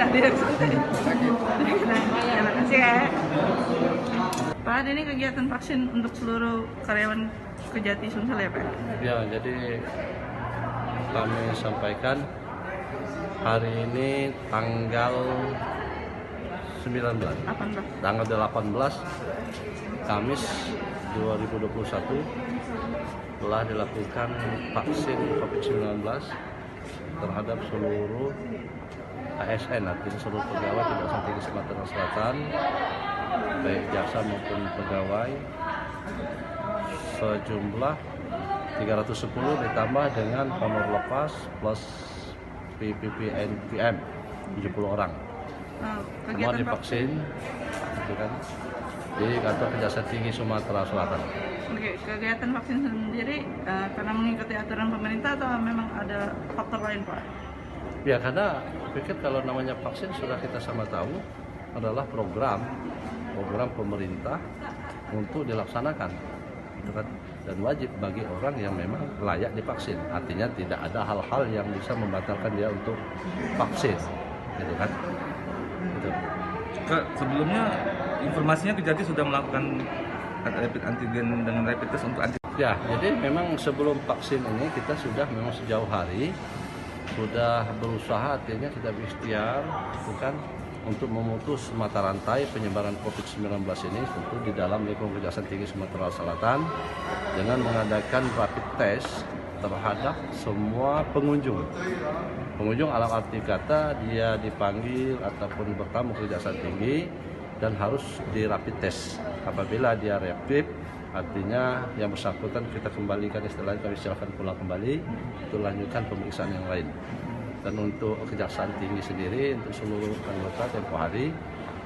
Tidak sakit. Terima kasih ya. Pak, ada ini kegiatan vaksin untuk seluruh karyawan Kejati Sumsel ya Pak? Ya, jadi kami sampaikan hari ini tanggal 19, 18. tanggal 18 Kamis 2021 telah dilakukan vaksin COVID-19 terhadap seluruh ASN, artinya seluruh pegawai Kejaksaan Tinggi Sumatera Selatan, baik jaksa maupun pegawai, sejumlah 310 ditambah dengan honor lepas plus PPPNPM 70 orang. Semua divaksin gitu kan, di kantor Kejaksaan Tinggi Sumatera Selatan. Oke, kegiatan vaksin sendiri karena mengikuti aturan pemerintah atau memang ada faktor lain Pak? Ya, karena pikir kalau namanya vaksin sudah kita sama tahu adalah program pemerintah untuk dilaksanakan, gitu kan? Dan wajib bagi orang yang memang layak divaksin. Artinya tidak ada hal-hal yang bisa membatalkan dia untuk vaksin, gitu kan? Gitu. Sebelumnya informasinya Kejati sudah melakukan rapid antigen dengan rapid test untuk antigen. Ya, jadi memang sebelum vaksin ini kita sudah memang sejauh hari sudah berusaha, artinya kita berikhtiar, bukan untuk memutus mata rantai penyebaran COVID-19 ini tentu di dalam lingkungan Kejaksaan Tinggi Sumatera Selatan dengan mengadakan rapid test terhadap semua pengunjung. Pengunjung alam arti kata dia dipanggil ataupun bertamu ke Kejaksaan Tinggi dan harus di rapid test. Apabila dia reaktif, artinya yang bersangkutan kita kembalikan, istilahnya kami silakan pulang kembali untuk lanjutkan pemeriksaan yang lain. Dan untuk Kejaksaan Tinggi sendiri, untuk seluruh anggota tempo hari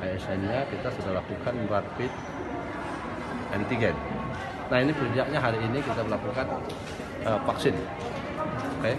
ASN-nya kita sudah lakukan rapid antigen. Nah, ini puncaknya hari ini kita melakukan vaksin. Oke.